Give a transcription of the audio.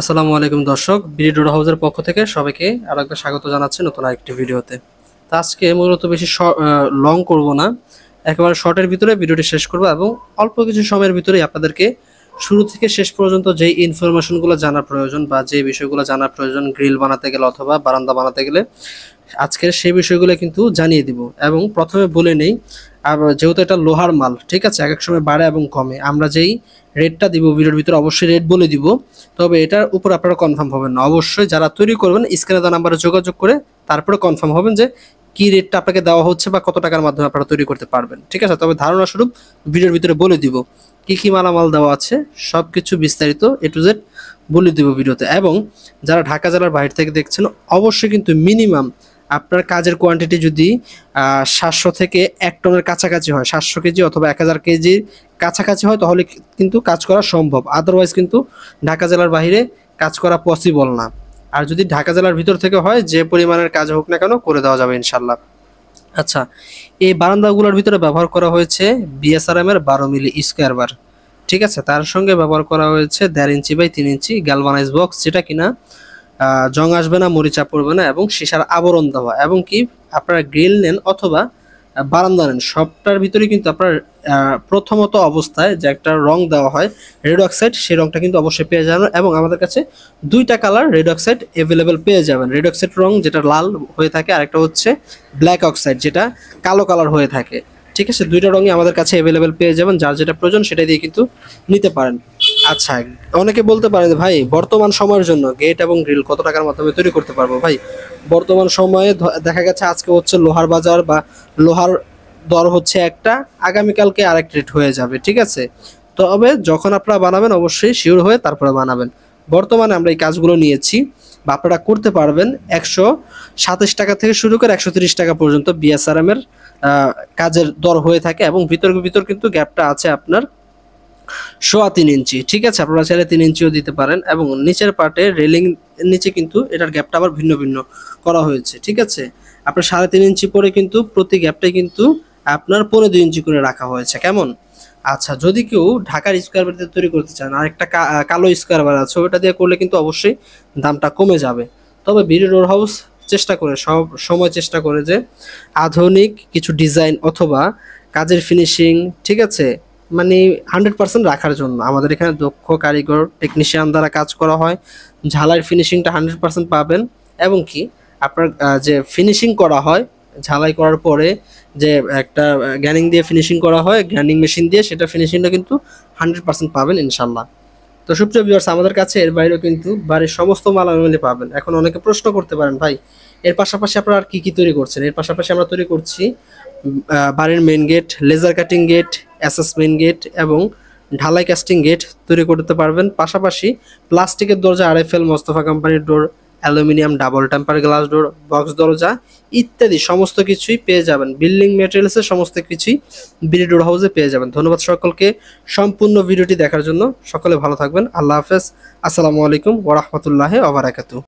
আসসালামু আলাইকুম দর্শক, বিডি ডোর হাউসের পক্ষ থেকে সবাইকে আরেকবার স্বাগত জানাচ্ছি নতুন আরেকটি ভিডিওতে। তো আজকে মূলত বেশি লং করব না, একেবারে শর্টের ভিতরে ভিডিওটি শেষ করব এবং অল্প কিছু সময়ের ভিতরেই আপনাদেরকে শুরু থেকে শেষ পর্যন্ত যেই ইনফরমেশনগুলো জানার প্রয়োজন বা যে বিষয়গুলো জানার প্রয়োজন গ্রিল বানাতে গেলে অথবা বারান্দা বানাতে গেলে আজকের সেই বিষয়গুলো কিন্তু জানিয়ে দিব। এবং প্রথমে বলে নেই, আর যেহেতু এটা লোহার মাল, ঠিক আছে, এক এক সময় বাড়ে এবং কমে। আমরা যেই রেটটা দিব ভিডিওর ভিতরে অবশ্যই রেট বলে দিব, তবে এটার উপর আপনারা কনফার্ম হবেন না। অবশ্যই যারা তৈরি করবেন স্ক্রিনে দেওয়া নাম্বারে যোগাযোগ করে তারপরে কনফার্ম হবেন যে কি রেটটা আপনাকে দেওয়া হচ্ছে বা কত টাকার মাধ্যমে আপনারা তৈরি করতে পারবেন, ঠিক আছে। তবে ধারণা স্বরূপ ভিডিওর ভিতরে বলে দিব কি কি মালামাল দেওয়া আছে, সব কিছু বিস্তারিত এ টু জেড বলে দিব ভিডিওতে। এবং যারা ঢাকা জেলার বাইরে থেকে দেখছেন অবশ্যই কিন্তু মিনিমাম আপনার কাজের কোয়ান্টিটি যদি 700 থেকে 1 টনের কাছাকাছি হয়, 700 কেজি অথবা 1000 কেজির কাছাকাছি হয়, তাহলে কিন্তু কাজ করা সম্ভব। আদারওয়াইজ কিন্তু ঢাকা জেলার বাইরে কাজ করা পসিবল না। আর যদি ঢাকা জেলার ভিতর থেকে হয়, যে পরিমাণের কাজ হোক না কেন করে দেওয়া যাবে ইনশাল্লাহ। আচ্ছা, এই বারান্দাগুলোর ভিতরে ব্যবহার করা হয়েছে বিএসআরএম এর 12 মিলি স্কোয়ার বার, ঠিক আছে। তার সঙ্গে ব্যবহার করা হয়েছে 1.5 inch by 3 inch galvanise box, যেটা কিনা জং আসবে না, মরিচা পড়বে না এবং সীসার আবরণ দেওয়া। এবং কি আপনারা গ্রিল নেন অথবা বারান্দা নেন, সবটার ভিতরে কিন্তু আপনার প্রথমত অবস্থায় যে একটা রং দেওয়া হয় রেড অক্সাইড, সেই রংটা কিন্তু অবশ্যই পেয়ে যাবেন। এবং আমাদের কাছে 2টা কালার রেড অক্সাইড অ্যাভেলেবেল পেয়ে যাবেন। রেড অক্সাইড রং যেটা লাল হয়ে থাকে, আরেকটা হচ্ছে ব্ল্যাক অক্সাইড যেটা কালো কালার হয়ে থাকে, ঠিক আছে। 2টা রঙই আমাদের কাছে অ্যাভেলেবেল পেয়ে যাবেন, যার যেটা প্রয়োজন সেটা দিয়ে কিন্তু নিতে পারেন। আচ্ছা, অনেকে বলতে পারেন ভাই বর্তমান সময়ের জন্য গেট এবং গ্রিল কত টাকার মাধ্যমে তৈরি করতে পারবো। ভাই বর্তমান সময়ে দেখা গেছে আজকে হচ্ছে লোহার বাজার বা লোহার দর হচ্ছে একটা, আগামীকালকে আরেক রেট হয়ে যাবে, ঠিক আছে। তবে যখন আপনারা বানাবেন অবশ্যই শিওর হয়ে তারপরে বানাবেন। বর্তমানে আমরা এই কাজগুলো নিয়েছি বা আপনারা করতে পারবেন 127 টাকা থেকে শুরু করে 130 টাকা পর্যন্ত বিএসআরএম এর কাজের দর হয়ে থাকে। এবং ভিতর কিন্তু গ্যাপটা আছে আপনার 3.25 ইঞ্চি, ঠিক আছে। আপনারা চাইলে 3 ইঞ্চিও দিতে পারেন। এবং নিচের পার্টে রেলিং নিচে কিন্তু এটার গ্যাপটা আবার ভিন্ন ভিন্ন করা হয়েছে, ঠিক আছে। আপনার 3.5 ইঞ্চি পরে কিন্তু প্রতি গ্যাপটাই কিন্তু আপনার 2.25 ইঞ্চি করে রাখা হয়েছে, কেমন। আচ্ছা, যদি কেউ ঢাকার স্কোয়ার বাড়িতে তৈরি করতে চান, আর একটা কালো স্কোয়ার বার আছে, ওটা দিয়ে করলে কিন্তু অবশ্যই দামটা কমে যাবে। তবে বিডি ডোর হাউস চেষ্টা করে, সব সময় চেষ্টা করে যে আধুনিক কিছু ডিজাইন অথবা কাজের ফিনিশিং, ঠিক আছে, মানে 100% রাখার জন্য। আমাদের এখানে দক্ষ কারিগর টেকনিশিয়ান দ্বারা কাজ করা হয়, ঝালাইয়ের ফিনিশিংটা 100% পাবেন। এবং কি আপনার যে ফিনিশিং করা হয় ঝালাই করার পরে যে একটা গ্যানিং দিয়ে ফিনিশিং করা হয়, গ্যানিং মেশিন দিয়ে, সেটা ফিনিশিংটা কিন্তু 100% পাবেন ইনশাল্লাহ। তো সুপ্রিয় ভিউয়ার্স, আমাদের কাছে এর বাইরেও কিন্তু বাড়ির সমস্ত মালামাল পাবেন। এখন অনেকে প্রশ্ন করতে পারেন, ভাই এর পাশাপাশি আপনারা আর কি কি তৈরি করছেন। এর পাশাপাশি আমরা তৈরি করছি বাড়ির main gate, laser cutting gate, SS main gate এবং ঢালাই কাস্টিং গেট তৈরি করতে পারবেন। পাশাপাশি প্লাস্টিকের দরজা, আরএফএল মোস্তফা কোম্পানির door, aluminium double temper glass door, box দরজা ইত্যাদি সমস্ত কিছুই পেয়ে যাবেন। বিল্ডিং মেটেরিয়ালসের সমস্ত কিছুই বিডি ডোর হাউসে পেয়ে যাবেন। ধন্যবাদ সকলকে সম্পূর্ণ ভিডিওটি দেখার জন্য। সকলে ভালো থাকবেন। আল্লাহ হাফেজ। আসসালামু আলাইকুম ওয়া রাহমাতুল্লাহি ওয়া বারাকাতুহু।